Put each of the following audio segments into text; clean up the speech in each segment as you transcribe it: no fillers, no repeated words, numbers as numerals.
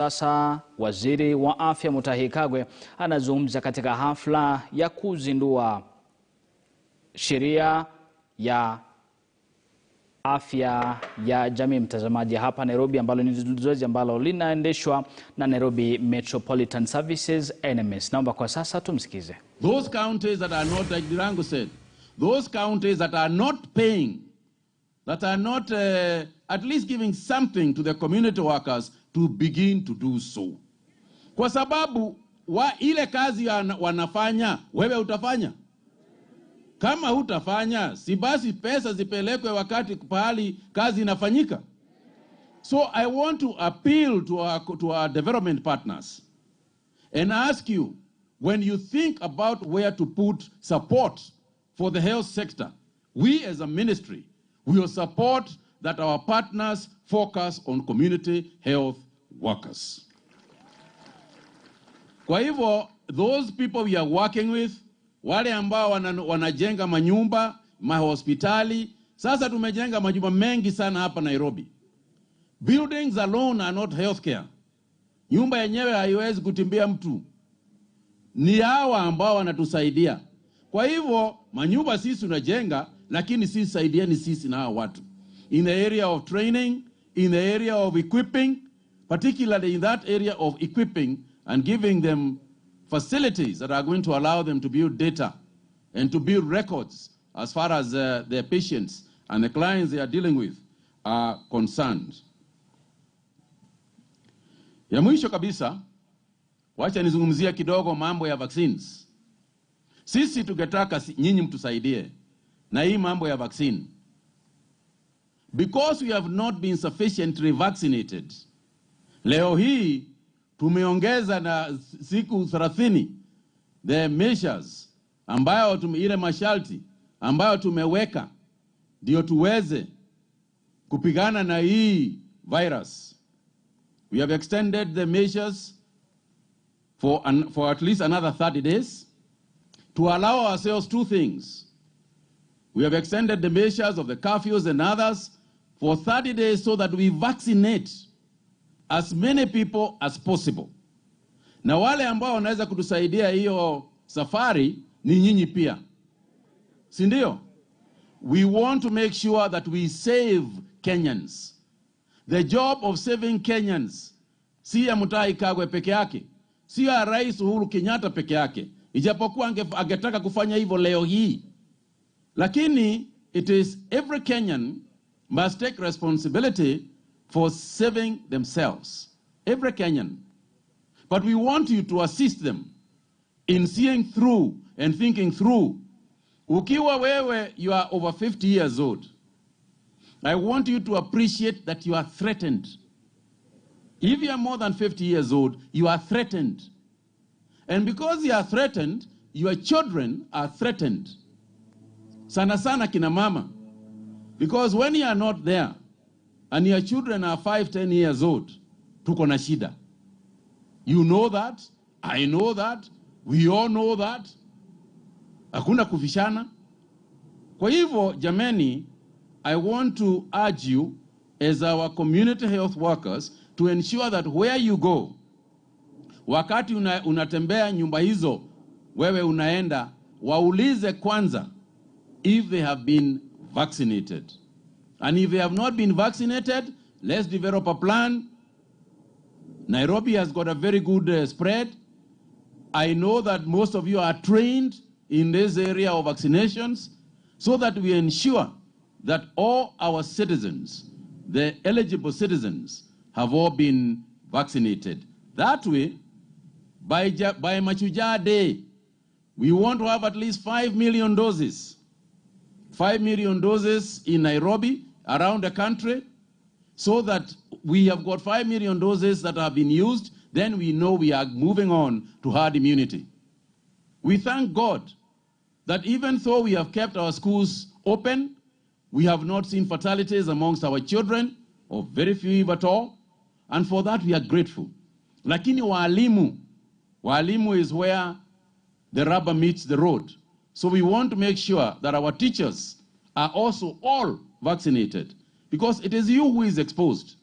Sasa Waziri wa Afya Mutahi Kagwe anazungumza katika hafla ya kuzindua sheria ya afya ya jamii, mtazamaji, hapa Nairobi, ambalo ni zoezi ambalo linaendeshwa na Nairobi Metropolitan Services NMS. Naomba kwa sasa tumsikize. Those counties that are not, like Dirango said, those counties that are not paying, that are not at least giving something to the community workers to begin to do so. Kwa sababu ile kazi wanafanya, wewe utafanya. Kama hutafanya, si basi pesa zipelekwe wakati pahali kazi inafanyika. So I want to appeal to our development partners and ask you, when you think about where to put support for the health sector, we as a ministry will support that our partners focus on community health workers. Kwa hivyo, those people we are working with, wale ambao wanajenga manyumba, mahospitali, sasa tumejenga majumba mengi sana hapa Nairobi. Buildings alone are not healthcare. Nyumba yenyewe haiwezi kutimbia mtu. Ni hawa ambao wanatusaidia. Kwa hivyo, manyumba sisi tunajenga, lakini sisi saidieni sisi na hawa watu. In the area of training, in the area of equipping, particularly in that area of equipping and giving them facilities that are going to allow them to build data and to build records as far as their patients and the clients they are dealing with are concerned. Ya mwisho kabisa, wacha nizungumzia kidogo mambo ya vaccines. Sisi tungetaka nyinyi mtusaidie na hii mambo ya vaccine. Because we have not been sufficiently vaccinated, leo hii tumeongeza na siku 30 the measures ambayo ile masharti ambayo tumeweka ndio tuweze kupigana na hii virus. We have extended the measures for at least another 30 days to allow ourselves two things. We have extended the measures of the curfews and others for 30 days so that we vaccinate as many people as possible. Na wale ambao wanaweza kutusaidia hiyo safari ni nyinyi pia. Si ndio? We want to make sure that we save Kenyans. The job of saving Kenyans si ya Mutahi Kagwe peke yake, si ya Rais Uhuru Kenyatta peke yake, ijapokuwa angetaka kufanya hivyo leo hii. Lakini it is every Kenyan must take responsibility for saving themselves. Every Kenyan. But we want you to assist them in seeing through and thinking through. Ukiwa wewe, you are over 50 years old. I want you to appreciate that you are threatened. If you are more than 50 years old, you are threatened. And because you are threatened, your children are threatened. Sana sana kina mama. Because when you are not there, and your children are 5, 10 years old, tuko na shida. You know that, I know that, we all know that. Hakuna kufishana. Kwa hivyo, jameni, I want to urge you as our community health workers to ensure that where you go, wakati unatembea nyumba hizo, wewe unaenda, waulize kwanza if they have been vaccinated. And if they have not been vaccinated, let's develop a plan. Nairobi has got a very good spread. I know that most of you are trained in this area of vaccinations, so that we ensure that all our citizens, the eligible citizens, have all been vaccinated. That way, by Mashujaa Day, we want to have at least 5 million doses. 5 million doses in Nairobi, around the country, so that we have got 5 million doses that have been used, then we know we are moving on to herd immunity. We thank God that even though we have kept our schools open, we have not seen fatalities amongst our children, or very few if at all, and for that we are grateful. Lakini walimu is where the rubber meets the road. So we want to make sure that our teachers are also all vaccinated, because it is you who is exposed.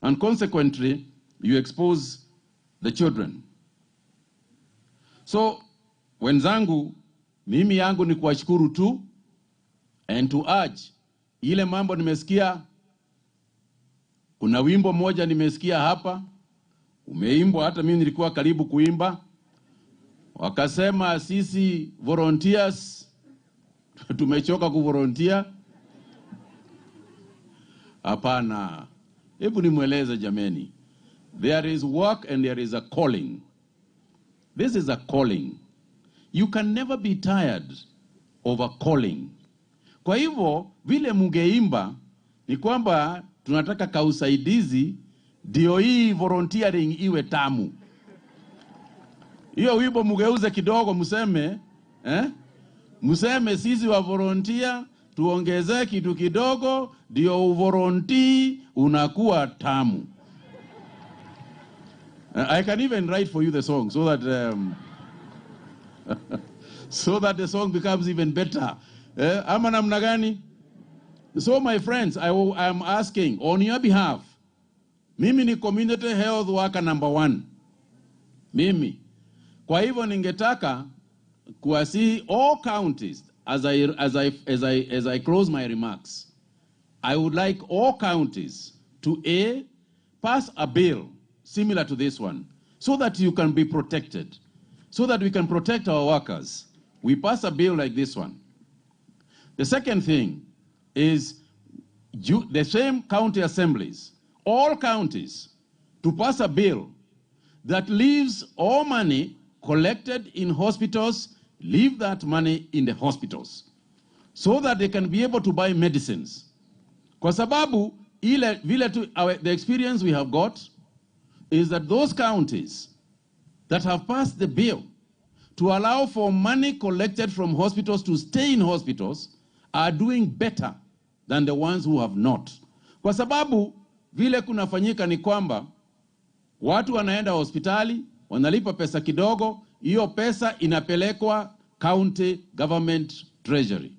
And consequently, you expose the children. So, wenzangu, mimi yangu ni kuwashukuru tu and to urge, ile mambo nimesikia, kuna wimbo moja nimesikia hapa, umeimbwa, hata mimi nilikuwa karibu kuimba. Wakasema sisi volunteers tumechoka kuvolunteer. Hapana. Hebu nimweleze jameni. There is work and there is a calling. This is a calling. You can never be tired of a calling. Kwa hivyo, vile mungeimba, ni kwamba tunataka kausaidizi, ndio hii volunteering iwe tamu. Hiyo wimbo mugeuze kidogo museme, museme sisi wa volunteer, tuongeze kitu kidogo, ndio volunteer unakuwa tamu. I can even write for you the song so that so that the song becomes even better. Ama namna gani? So my friends, I am asking on your behalf. Mimi ni community health worker number 1. Mimi. Kwa hivyo ningetaka kuwasihi all counties as I close my remarks. I would like all counties to pass a bill similar to this one so that you can be protected, so that we can protect our workers. We pass a bill like this one. The second thing is the same county assemblies, all counties, to pass a bill that leaves all money collected in hospitals, leave that money in the hospitals so that they can be able to buy medicines. Kwa sababu, the experience we have got is that those counties that have passed the bill to allow for money collected from hospitals to stay in hospitals are doing better than the ones who have not. Kwa sababu, vile kunafanyika ni kwamba, watu wanaenda hospitali, wanalipa pesa kidogo, hiyo pesa inapelekwa county government treasury.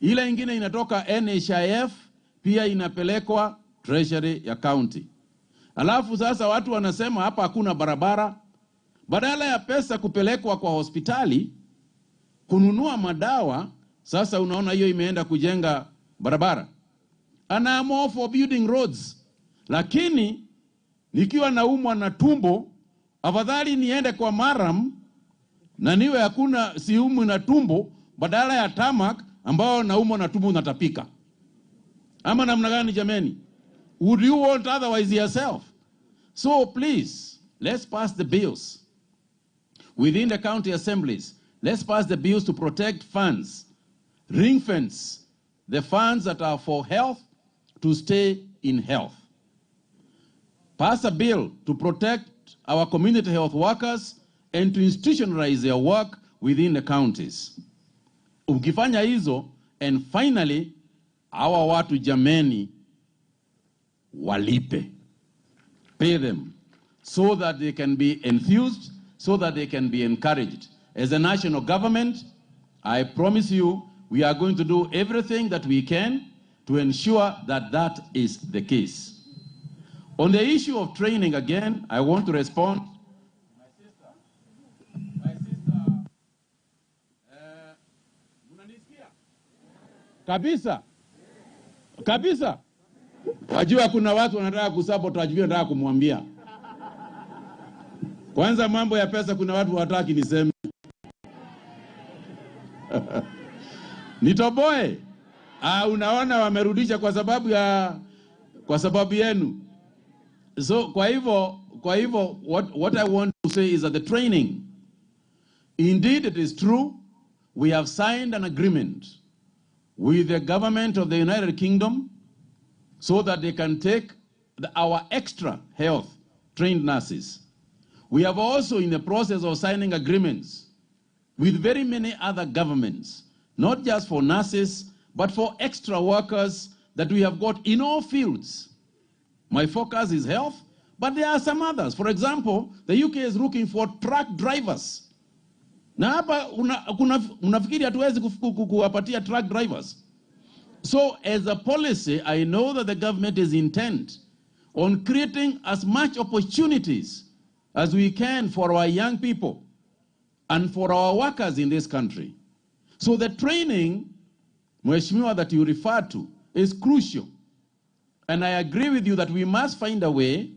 Ile ingine inatoka NHIF, pia inapelekwa treasury ya county. Alafu sasa watu wanasema hapa hakuna barabara. Badala ya pesa kupelekwa kwa hospitali, kununua madawa, sasa unaona hiyo imeenda kujenga barabara. And I'm all for building roads. Lakini, nikiwa naumwa na tumbo, afadhali niende kwa maram, na niwe hakuna siumwi na tumbo, badala ya tamak ambao naumwa na tumbo natapika. Ama namna gani jameni? Would you want otherwise yourself? So please, let's pass the bills. Within the county assemblies, let's pass the bills to protect funds, ring fence the funds that are for health to stay in health. Pass a bill to protect our community health workers and to institutionalize their work within the counties. Ukifanya hizo, and finally, our watu jameni walipe. Pay them so that they can be enthused, so that they can be encouraged. As a national government, I promise you, we are going to do everything that we can to ensure that that is the case. On the issue of training, again, I want to respond. My sister, kabisa, kabisa. Wajua kuna watu wanataka kusupport, wajua wanataka kumwambia. Kwanza mambo ya pesa kuna watu wataki niseme. Nitoboe. Unaona wamerudisha kwa sababu yenu. So kwa hivyo what I want to say is that the training, indeed it is true, we have signed an agreement with the government of the United Kingdom so that they can take our extra health trained nurses. We have also in the process of signing agreements with very many other governments, not just for nurses, but for extra workers that we have got in all fields. My focus is health, but there are some others. For example, the UK is looking for truck drivers. Na hapa unafikiri hatuwezi kuwapatia truck drivers. So as a policy, I know that the government is intent on creating as much opportunities as we can for our young people and for our workers in this country. So the training, Mheshimiwa, that you refer to is crucial. And I agree with you that we must find a way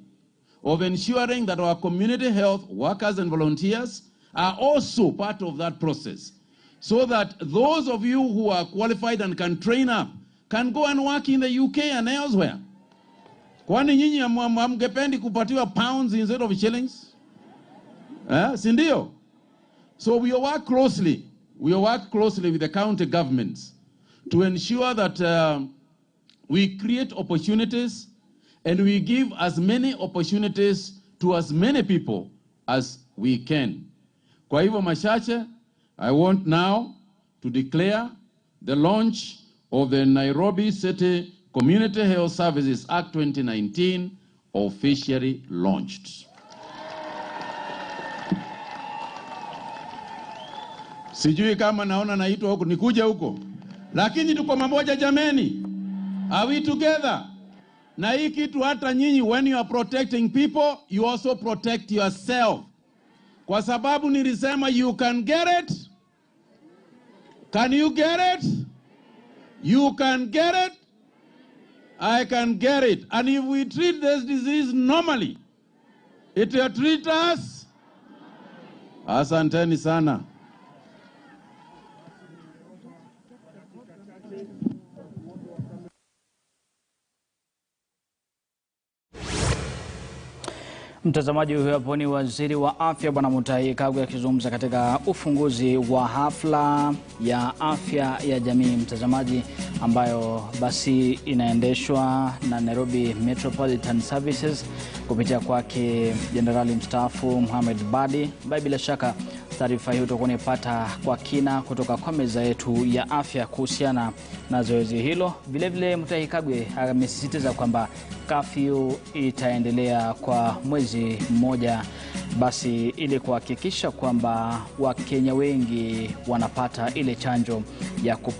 of ensuring that our community health workers and volunteers are also part of that process, so that those of you who are qualified and can train up can go and work in the UK and elsewhere. Kwani nyinyi hamgependi kupatiwa pounds instead of shillings? Si ndio? So we work closely with the county governments to ensure that we create opportunities and we give as many opportunities to as many people as we can. Kwa hivyo machache, I want now to declare the launch of the Nairobi City Community Health Services Act 2019 officially launched. Sijui kama naona naitwa huko, nikuje huko. Lakini tuko mamoja jameni. Are we together? Na hii kitu hata nyinyi, when you are protecting people, you also protect yourself. Kwa sababu nilisema you can get it. Can you get it? You can get it. I can get it. And if we treat this disease normally, it will treat us. Asanteni sana. Mtazamaji, huyu hapo ni Waziri wa Afya Bwana Mutahi Kagwe akizungumza katika ufunguzi wa hafla ya afya ya jamii, mtazamaji, ambayo basi inaendeshwa na Nairobi Metropolitan Services kupitia kwake Jenerali mstaafu Mohamed Badi, ambaye bila shaka taarifa hiyo tutakuwa tunapata kwa kina kutoka kwa meza yetu ya afya kuhusiana na zoezi hilo. Vile vile Mutahi Kagwe amesisitiza kwamba kafyu itaendelea kwa mwezi mmoja basi ili kuhakikisha kwamba Wakenya wengi wanapata ile chanjo ya kupambana